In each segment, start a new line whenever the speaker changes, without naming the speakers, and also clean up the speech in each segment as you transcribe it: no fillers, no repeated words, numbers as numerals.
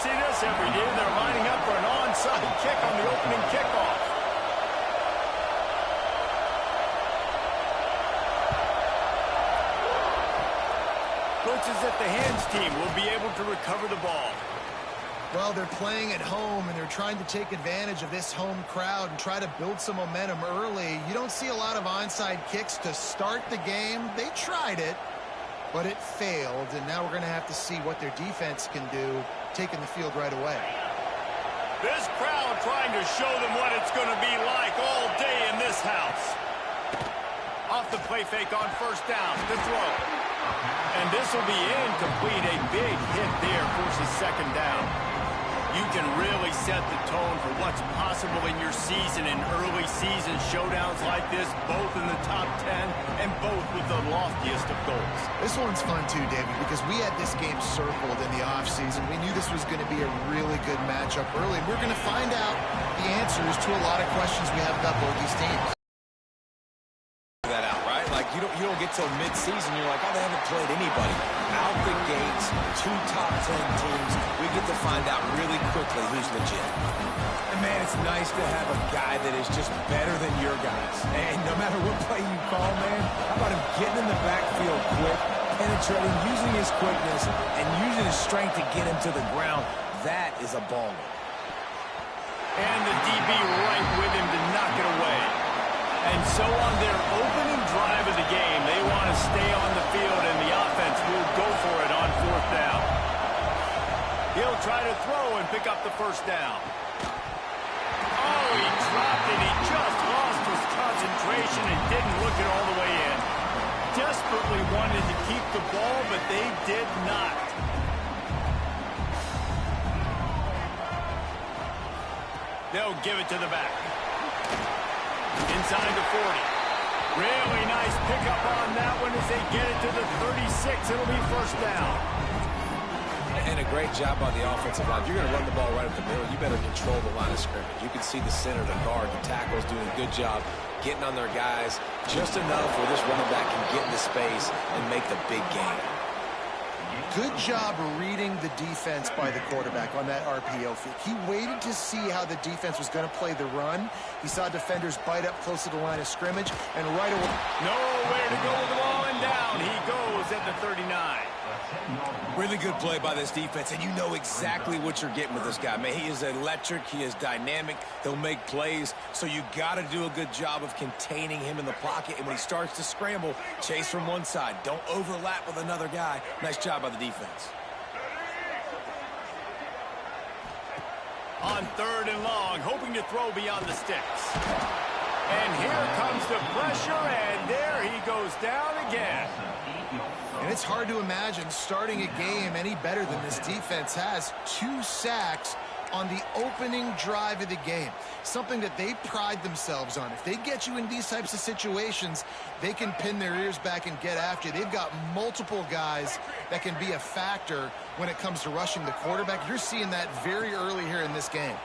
don't see this every day. They're lining up for an onside kick on the opening kickoff. Looks as if the hands team will be able to recover the ball.
Well, they're playing at home, and they're trying to take advantage of this home crowd and try to build some momentum early. You don't see a lot of onside kicks to start the game. They tried it, but it failed, and now we're going to have to see what their defense can do, taking the field right away.
This crowd trying to show them what it's going to be like all day in this house. Off the play fake on first down, the throw. And this will be incomplete. A big hit there forces second down. You can really set the tone for what's possible in your season in early season showdowns like this, both in the top 10 and both with the loftiest of goals.
This one's fun too, David, because we had this game circled in the offseason. We knew this was going to be a really good matchup early. We're going to find out the answers to a lot of questions we have about both these teams.
That out, right? Like you don't get till mid-season, you're like, oh, they haven't played anybody. Out the gates, 2 top 10 teams. We get to find out really quickly who's legit. And man, it's nice to have a guy that is just better than your guys. And no matter what play you call, man, how about him getting in the backfield quick, penetrating, using his quickness, and using his strength to get him to the ground. That is a baller.
And the DB right with him to knock it away. And so on their opening drive of the game, they want to stay on the field, and the offense will go for it on fourth down. He'll try to throw and pick up the first down. Oh, he dropped it. He just lost his concentration and didn't look it all the way in. Desperately wanted to keep the ball, but they did not. They'll give it to the back. Inside the 40. Really nice pickup on that one as they get it to the 36. It'll be first down.
And a great job on the offensive line. If you're going to run the ball right up the middle, you better control the line of scrimmage. You can see the center, the guard, the tackles doing a good job getting on their guys just enough where this running back can get into space and make the big game.
Good job reading the defense by the quarterback on that RPO feed. He waited to see how the defense was going to play the run. He saw defenders bite up close to the line of scrimmage, and right away...
Nowhere to go with the ball, and down he goes at the 39.
Really good play by this defense, and you know exactly what you're getting with this guy. Man, he is electric. He is dynamic. He'll make plays, so you got to do a good job of containing him in the pocket. And when he starts to scramble, chase from one side. Don't overlap with another guy. Nice job by the defense.
On third and long, hoping to throw beyond the sticks. And here comes the pressure, and there he goes down again.
And it's hard to imagine starting a game any better than this defense has. 2 sacks on the opening drive of the game. Something that they pride themselves on. If they get you in these types of situations, they can pin their ears back and get after you. They've got multiple guys that can be a factor when it comes to rushing the quarterback. You're seeing that very early here in this game.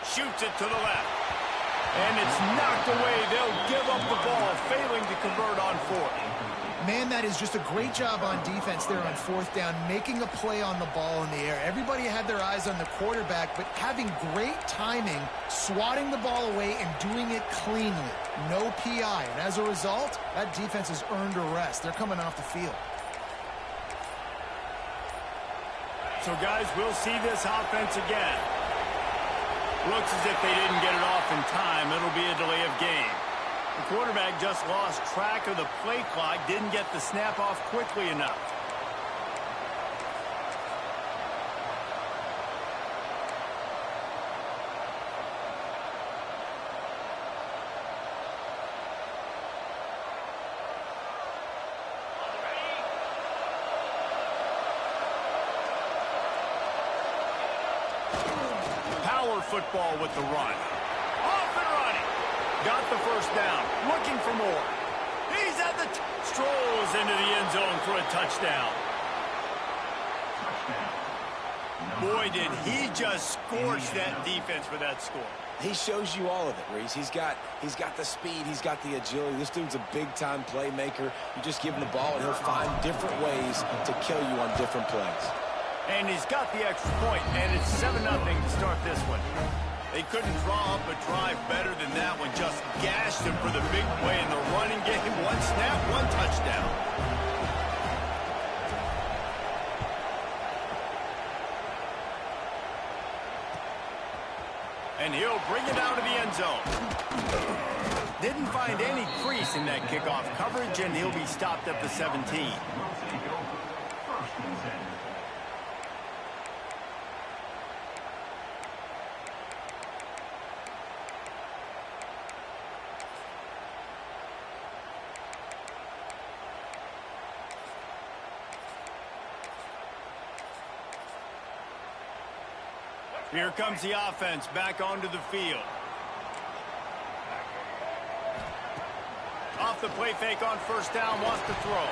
Shoots it to the left. And it's knocked away. They'll give up the ball, failing to convert on fourth.
Man, that is just a great job on defense there on fourth down, making a play on the ball in the air. Everybody had their eyes on the quarterback, but having great timing, swatting the ball away and doing it cleanly. No PI. And as a result, that defense has earned a rest. They're coming off the field.
So, guys, we'll see this offense again. Looks as if they didn't get it off in time. It'll be a delay of game. The quarterback just lost track of the play clock, didn't get the snap off quickly enough. Football with the run. Off and running. Got the first down. Looking for more. He's at the... strolls into the end zone for a touchdown. Boy, did he just scorch that defense for that score.
He shows you all of it, Reese. He's got the speed. He's got the agility. This dude's a big-time playmaker. You just give him the ball, and he'll find different ways to kill you on different plays.
And he's got the extra point, and it's 7-0 to start this one. They couldn't draw up a drive better than that one. Just gashed him for the big play in the running game. One snap, one touchdown. And he'll bring it out of the end zone. Didn't find any crease in that kickoff coverage, and he'll be stopped at the 17. Here comes the offense back onto the field. Off the play fake on first down, wants to throw.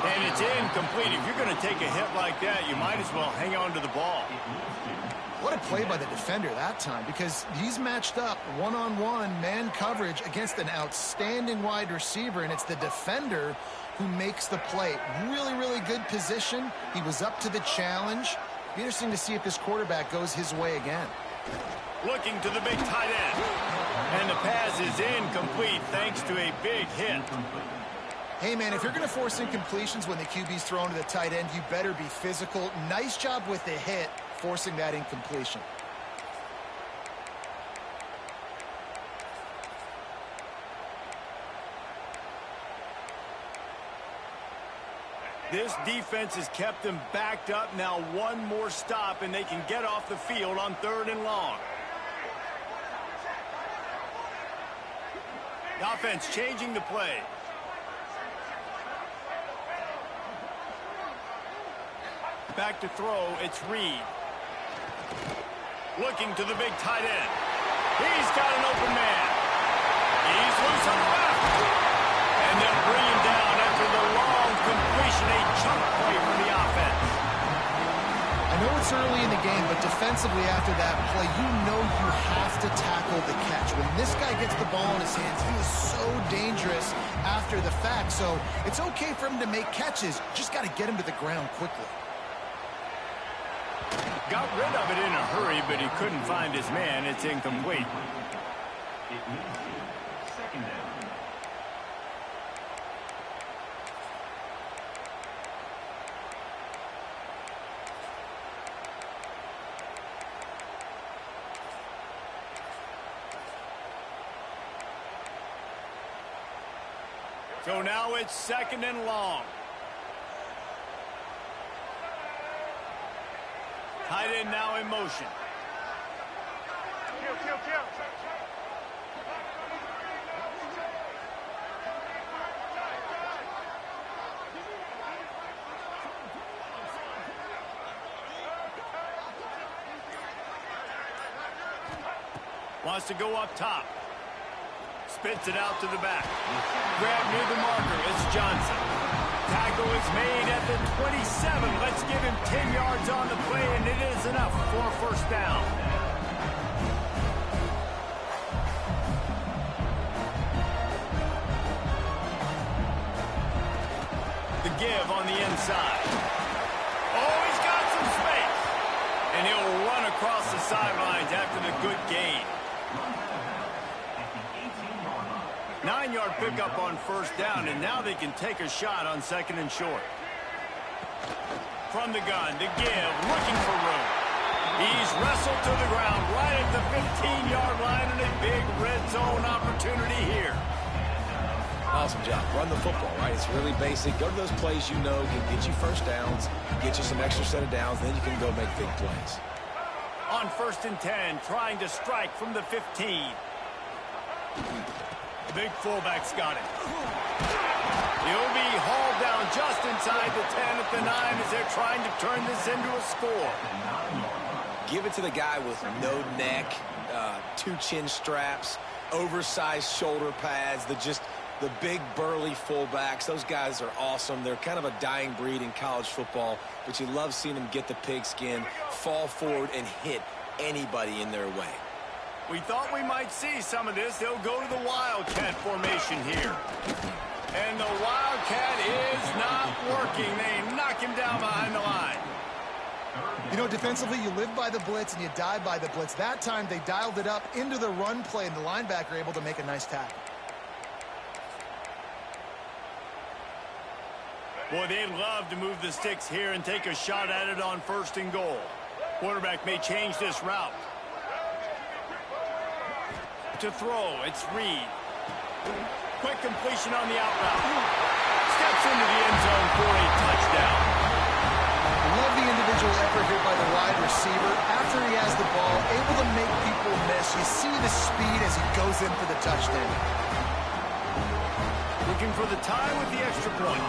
And it's incomplete. If you're going to take a hit like that, you might as well hang on to the ball.
What a play by the defender that time, because he's matched up one-on-one man coverage against an outstanding wide receiver, and it's the defender who makes the play. Really, really good position. He was up to the challenge. Be interesting to see if this quarterback goes his way again.
Looking to the big tight end. And the pass is incomplete thanks to a big hit.
Hey, man, if you're going to force incompletions when the QB's thrown to the tight end, you better be physical. Nice job with the hit, forcing that incompletion.
This defense has them them backed up. Now one more stop, and they can get off the field on 3rd and long. The offense changing the play. Back to throw, it's Reed. Looking to the big tight end. He's got an open man. He's loose on the left. And they'll bring him down after the long completion, a chunk play for the offense.
I know it's early in the game, but defensively after that play, you know you have to tackle the catch. When this guy gets the ball in his hands, he is so dangerous after the fact. So it's okay for him to make catches. Just got to get him to the ground quickly.
Got rid of it in a hurry, but he couldn't find his man. It's incomplete. So now it's 2nd and long. Tight end now in motion. Wants to go up top. Spits it out to the back. Grab near the marker. It's Johnson. Tackle is made at the 27. Let's give him 10 yards on the play, and it is enough for a first down. The give on the inside. Oh, he's got some space. And he'll run across the sidelines after the good gain. 9-yard pickup on first down, and now they can take a shot on 2nd and short. From the gun, the give, looking for room. He's wrestled to the ground right at the 15-yard line, and a big red zone opportunity here.
Awesome job. Run the football, right? It's really basic. Go to those plays you know can get you first downs, get you some extra set of downs, then you can go make big plays.
On 1st and 10, trying to strike from the 15. Big fullback's got it. He'll be hauled down just inside the 10 at the 9 as they're trying to turn this into a score.
Give it to the guy with no neck, 2 chin straps, oversized shoulder pads, the big burly fullbacks. Those guys are awesome. They're kind of a dying breed in college football, but you love seeing them get the pigskin, fall forward, and hit anybody in their way.
We thought we might see some of this. They'll go to the Wildcat formation here. And the Wildcat is not working. They knock him down behind the line.
You know, defensively, you live by the blitz and you die by the blitz. That time, they dialed it up into the run play, and the linebacker able to make a nice tackle.
Boy, they'd love to move the sticks here and take a shot at it on 1st and goal. Quarterback may change this route. To throw, it's Reed. Quick completion on the out route. Steps into the end zone for a touchdown.
Love the individual effort here by the wide receiver. After he has the ball, able to make people miss. You see the speed as he goes in for the touchdown.
Looking for the tie with the extra point.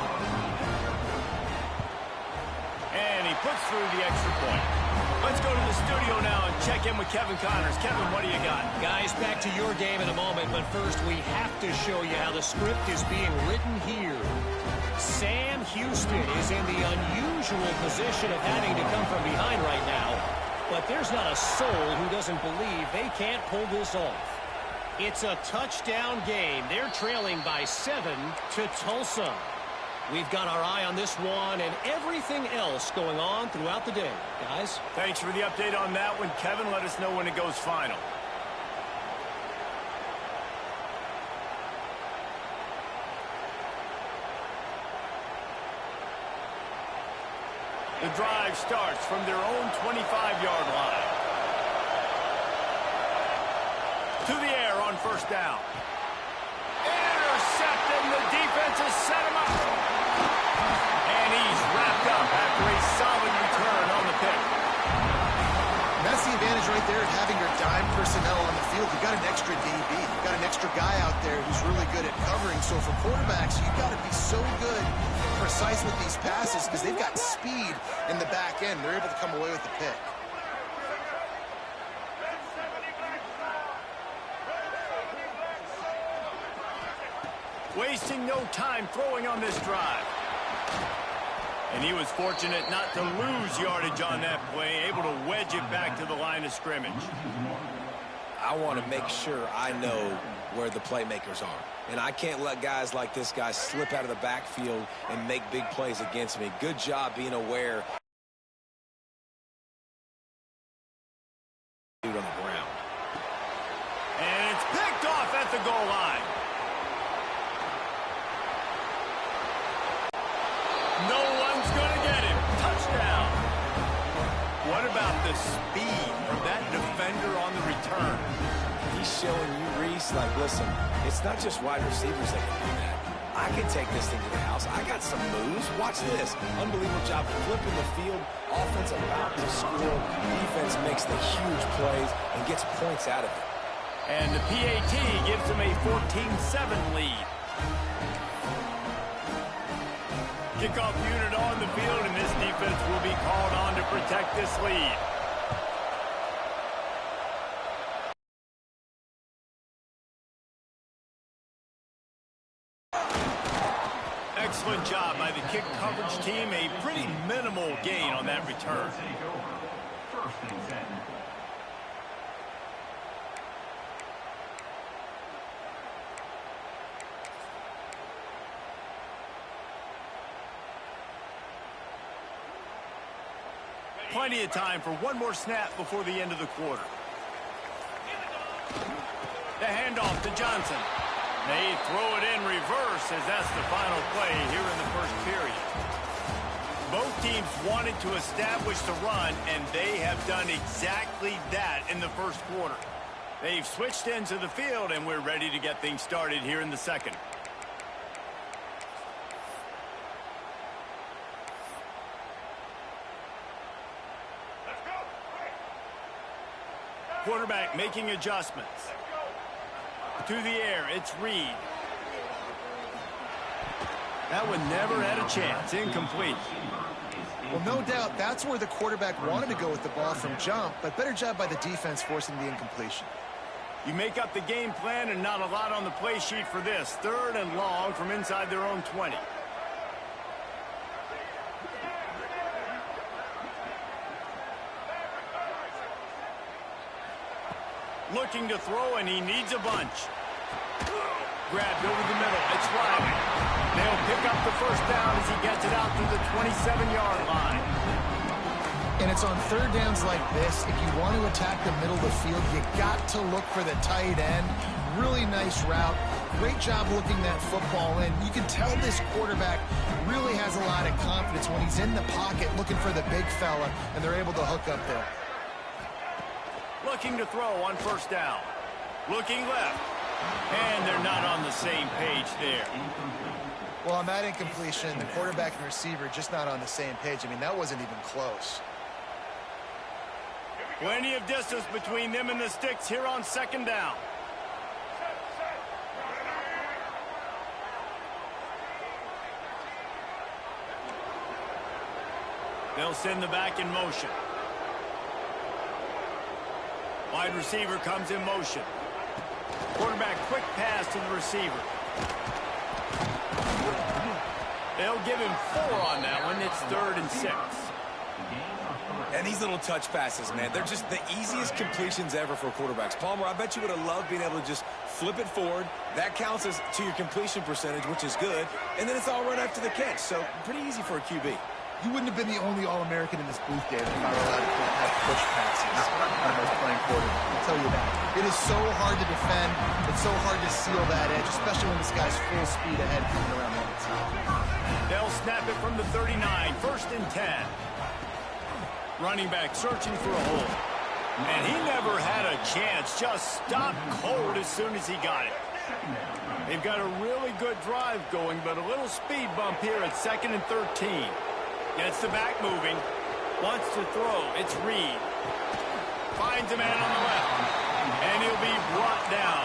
And he puts through the extra point. Let's go to the studio now and check in with Kevin Connors. Kevin, what do you got?
Guys, back to your game in a moment, but first we have to show you how the script is being written here. Sam Houston is in the unusual position of having to come from behind right now, but there's not a soul who doesn't believe they can't pull this off. It's a touchdown game. They're trailing by 7 to Tulsa. We've got our eye on this one and everything else going on throughout the day. Guys?
Thanks for the update on that one, Kevin. Let us know when it goes final. The drive starts from their own 25-yard line. To the air on 1st down. Intercepted, and the defense has set him up. And he's wrapped up after a solid return on the pick.
And that's the advantage right there of having your dime personnel on the field. You've got an extra DB. You've got an extra guy out there who's really good at covering. So for quarterbacks, you've got to be so good and precise with these passes because they've got speed in the back end. They're able to come away with the pick.
Wasting no time throwing on this drive. And he was fortunate not to lose yardage on that play, able to wedge it back to the line of scrimmage.
I want to make sure I know where the playmakers are. And I can't let guys like this guy slip out of the backfield and make big plays against me. Good job being aware. On the ground.
And it's picked off at the goal line. No one's going to get him. Touchdown. What about the speed of that defender on the return?
He's showing you, Reese, like, listen, it's not just wide receivers that can do that. I can take this thing to the house. I got some moves. Watch this. Unbelievable job flipping the field. Offense about to score. Defense makes the huge plays and gets points out of it.
And the PAT gives them a 14-7 lead. Kickoff unit on the field, and this defense will be called on to protect this lead. Excellent job by the kick coverage team. A pretty minimal gain on that return. Plenty of time for one more snap before the end of the quarter. The handoff to Johnson. They throw it in reverse as that's the final play here in the first period. Both teams wanted to establish the run, and they have done exactly that in the first quarter. They've switched into the field, and we're ready to get things started here in the second. Quarterback making adjustments. To the air, it's Reed. That one never had a chance. Incomplete.
Well, no doubt that's where the quarterback wanted to go with the ball from jump, but better job by the defense forcing the incompletion.
You make up the game plan and not a lot on the play sheet for this. 3rd and long from inside their own 20. Looking to throw, and he needs a bunch. Grabbed over the middle. It's Riley. They'll pick up the first down as he gets it out to the 27-yard line.
And it's on third downs like this. If you want to attack the middle of the field, you got to look for the tight end. Really nice route. Great job looking that football in. You can tell this quarterback really has a lot of confidence when he's in the pocket looking for the big fella, and they're able to hook up there.
Looking to throw on first down. Looking left. And they're not on the same page there.
Well, on that incompletion, the quarterback and receiver just not on the same page. I mean, that wasn't even close.
Plenty of distance between them and the sticks here on second down. They'll send the back in motion. Wide receiver comes in motion. Quarterback quick pass to the receiver. They'll give him 4 on that one. It's 3rd and 6.
And these little touch passes, man, they're just the easiest completions ever for quarterbacks. Palmer, I bet you would have loved being able to just flip it forward. That counts as to your completion percentage, which is good. And then it's all right after the catch. So pretty easy for a QB.
You wouldn't have been the only All-American in this booth, David, if I were allowed to have push passes when I was playing quarterback. I'll tell you that. It is so hard to defend. It's so hard to seal that edge, especially when this guy's full speed ahead coming around the outside.
They'll snap it from the 39, 1st and 10. Running back searching for a hole. And he never had a chance. Just stopped cold as soon as he got it. They've got a really good drive going, but a little speed bump here at 2nd and 13. Gets the back moving. Wants to throw. It's Reed. Finds a man on the left. And he'll be brought down.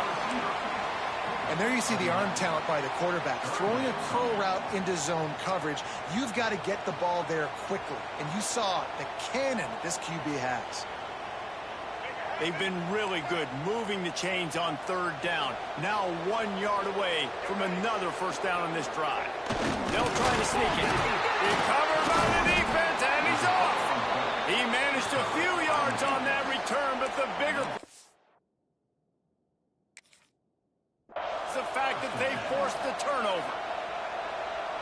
And there you see the arm talent by the quarterback. Throwing a curl route into zone coverage, you've got to get the ball there quickly. And you saw the cannon that this QB has.
They've been really good moving the chains on 3rd down. Now 1 yard away from another first down on this drive. They'll try to sneak it. Recovered by the defense, and he's off. He managed a few yards on that return, but the bigger is the fact that they forced the turnover.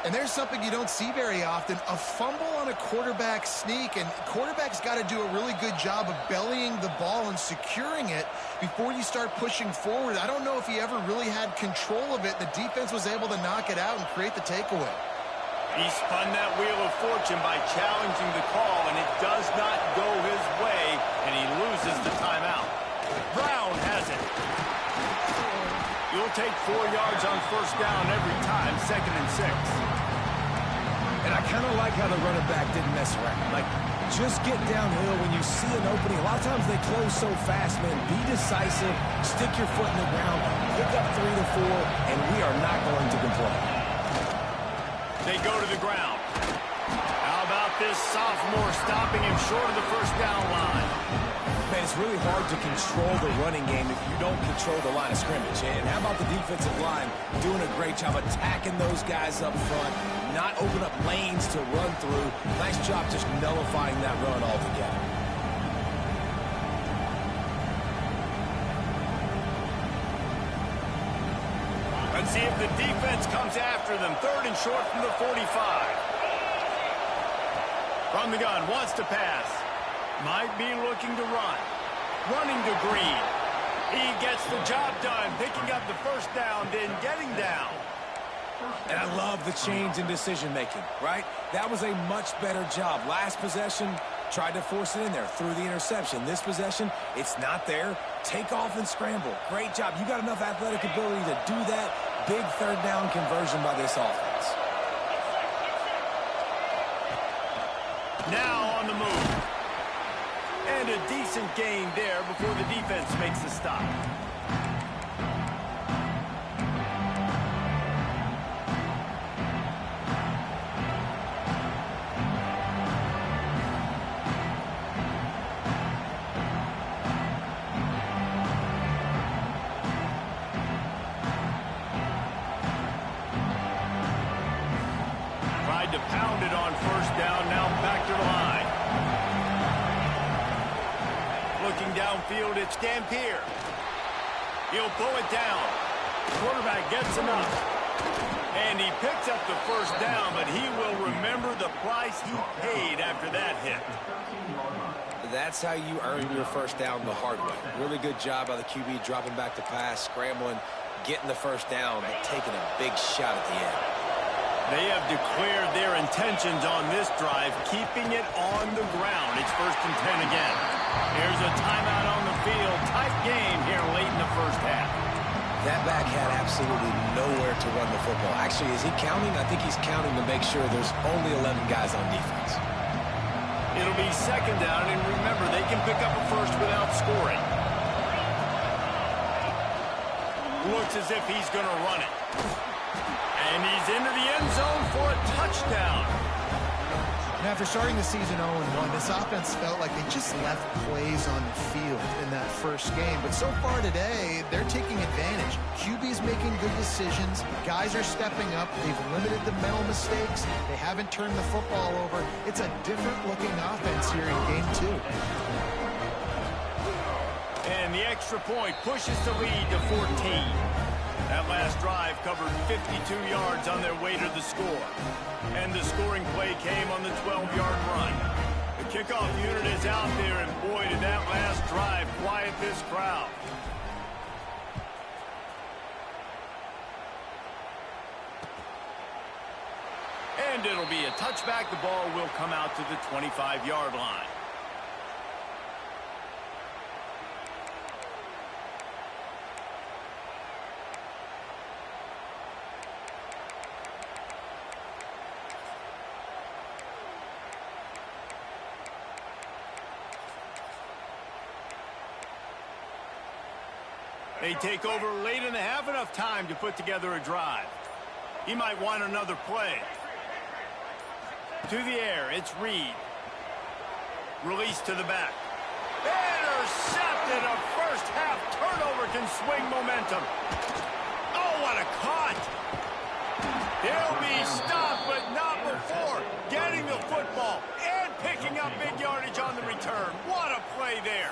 And there's something you don't see very often, a fumble on a quarterback sneak, and quarterback's got to do a really good job of bellying the ball and securing it before you start pushing forward. I don't know if he ever really had control of it. The defense was able to knock it out and create the takeaway.
He spun that wheel of fortune by challenging the call, and it does not go his way, and he loses the timeout. Brown has it. You'll take 4 yards on first down every time, 2nd and 6.
And I kind of like how the running back didn't mess around. Like, just get downhill when you see an opening. A lot of times they close so fast, man. Be decisive, stick your foot in the ground, pick up 3 to 4, and we are not going to complain.
They go to the ground. How about this sophomore stopping him short of the first down line?
Man, it's really hard to control the running game if you don't control the line of scrimmage. And how about the defensive line doing a great job attacking those guys up front, not open up lanes to run through. Nice job just nullifying that run altogether.
Let's see if the defense comes after them. 3rd and short from the 45. From the gun, wants to pass. Might be looking to run. Running to Green. He gets the job done, picking up the first down, then getting down.
And I love the change in decision-making, right? That was a much better job. Last possession, tried to force it in there, threw the interception. This possession, it's not there. Take off and scramble. Great job. You got enough athletic ability to do that. Big 3rd down conversion by this offense.
Now on the move. And a decent gain there before the defense makes the stop. Tried to pound it on first down, now back to the line. Looking downfield, it's Dampier. He'll pull it down. Quarterback gets enough. And he picks up the first down, but he will remember the price he paid after that hit.
That's how you earn your first down the hard way. Really good job by the QB dropping back to pass, scrambling, getting the first down, but taking a big shot at the end.
They have declared their intentions on this drive, keeping it on the ground. It's 1st and 10 again. Here's a timeout on the field. Tight game here late in the first half.
That back had absolutely nowhere to run the football. Actually, is he counting? I think he's counting to make sure there's only 11 guys on defense.
It'll be 2nd down, and remember, they can pick up a first without scoring. Looks as if he's going to run it. And he's into the end zone for a touchdown.
And after starting the season 0-1, this offense felt like they just left plays on the field in that first game. But so far today, they're taking advantage. QB's making good decisions. Guys are stepping up. They've limited the mental mistakes. They haven't turned the football over. It's a different-looking offense here in Game 2.
And the extra point pushes the lead to 14. That last drive covered 52 yards on their way to the score. And the scoring play came on the 12-yard run. The kickoff unit is out there, and boy, did that last drive quiet this crowd. And it'll be a touchback. The ball will come out to the 25-yard line. They take over late in the half, enough time to put together a drive. He might want another play. To the air, it's Reed. Release to the back. Intercepted. A first half turnover can swing momentum. Oh, what a cut. He'll be stopped, but not before getting the football and picking up big yardage on the return. What a play there.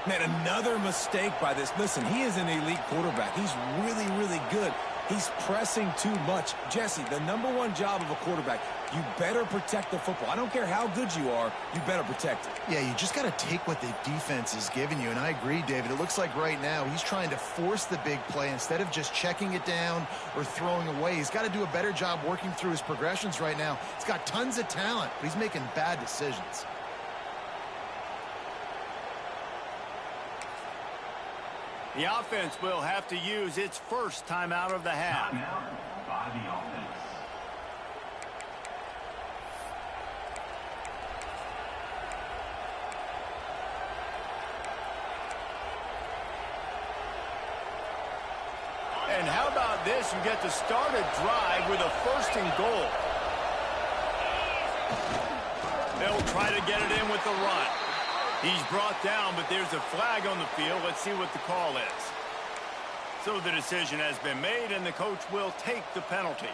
Man, another mistake by this. Listen, he is an elite quarterback. He's really, really good. He's pressing too much. Jesse, the #1 job of a quarterback, you better protect the football. I don't care how good you are, you better protect it.
Yeah, you just got to take what the defense is giving you, and I agree, David. It looks like right now he's trying to force the big play instead of just checking it down or throwing away. He's got to do a better job working through his progressions right now. He's got tons of talent, but he's making bad decisions.
The offense will have to use its first timeout of the half.
Timeout by the offense.
And how about this? You get to start a drive with a 1st and goal. They'll try to get it in with the run. He's brought down, but there's a flag on the field. Let's see what the call is. So the decision has been made, and the coach will take the penalty.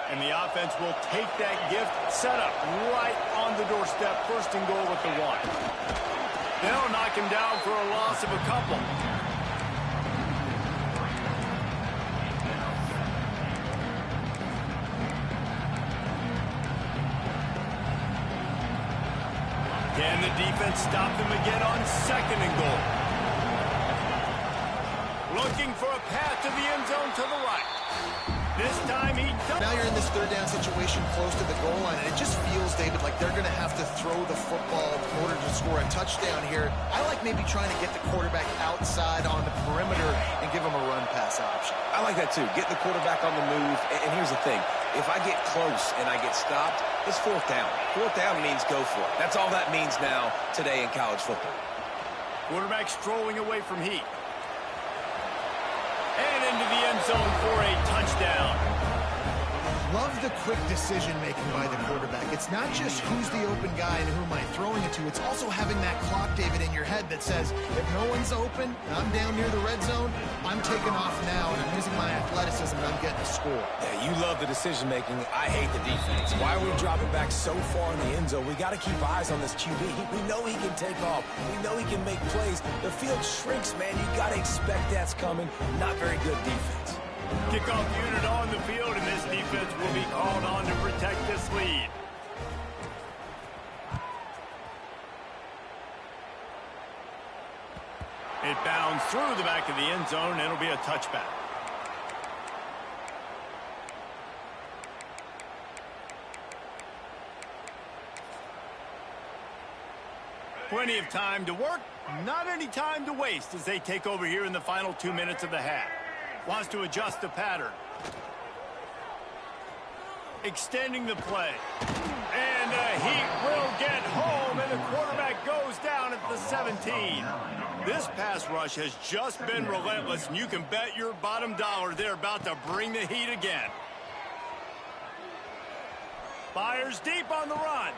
And the offense will take that gift, set up right on the doorstep, 1st and goal with the 1. They'll knock him down for a loss of a couple. Can the defense stop them again on 2nd and goal? Looking for a path to the end zone to the right. This time he does.
Now you're in this 3rd down situation close to the goal line, and it just feels, David, like they're going to have to throw the football in order to score a touchdown here. I like maybe trying to get the quarterback outside on the perimeter and give him a run-pass option.
I like that, too. Get the quarterback on the move. And here's the thing. If I get close and I get stopped, it's 4th down. 4th down means go for it. That's all that means now today in college football.
Quarterback strolling away from Heat. And into the end zone for a touchdown.
Love the quick decision-making by the quarterback. It's not just who's the open guy and who am I throwing it to. It's also having that clock, David, in your head that says, if no one's open, I'm down near the red zone, I I'm taking off now, and I'm using my athleticism, and I'm getting a score.
Yeah, you love the decision-making. I hate the defense. Why are we dropping back so far in the end zone? We got to keep eyes on this QB. We know he can take off. We know he can make plays. The field shrinks, man. You got to expect that's coming. Not very good defense.
Kickoff unit on the field, and this defense will be called on to protect this lead. It bounds through the back of the end zone, and it'll be a touchback. Plenty of time to work, not any time to waste as they take over here in the final 2 minutes of the half. Wants to adjust the pattern. Extending the play. And the Heat will get home, and the quarterback goes down at the 17. This pass rush has just been relentless, and you can bet your bottom dollar they're about to bring the heat again. Fires deep on the run.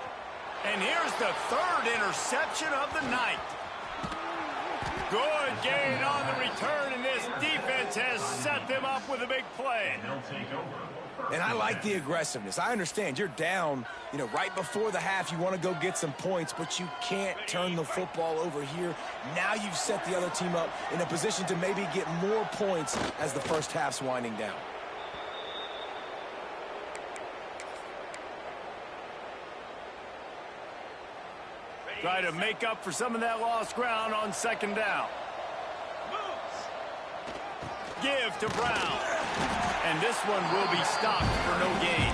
And here's the third interception of the night. Good gain on the return, and this defense has set them up with a big play.
And I like the aggressiveness. I understand you're down, right before the half. You want to go get some points, but you can't turn the football over here. Now you've set the other team up in a position to maybe get more points as the first half's winding down.
Try to make up for some of that lost ground on second down. Give to Brown. And this one will be stopped for no gain.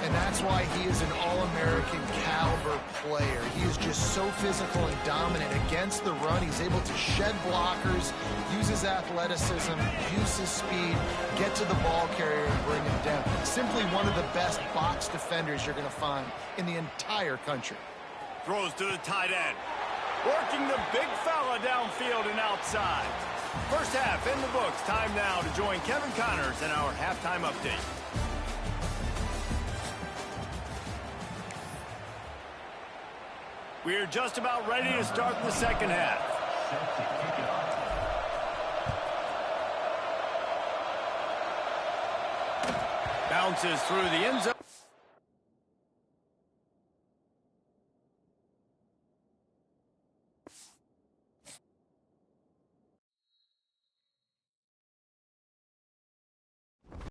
And that's why he is an All-American caliber player. He is just so physical and dominant against the run. He's able to shed blockers, use his athleticism, use his speed, get to the ball carrier and bring him down. Simply one of the best box defenders you're going to find in the entire country.
Throws to the tight end. Working the big fella downfield and outside. First half in the books. Time now to join Kevin Connors in our halftime update. We're just about ready to start the second half. Bounces through the end zone.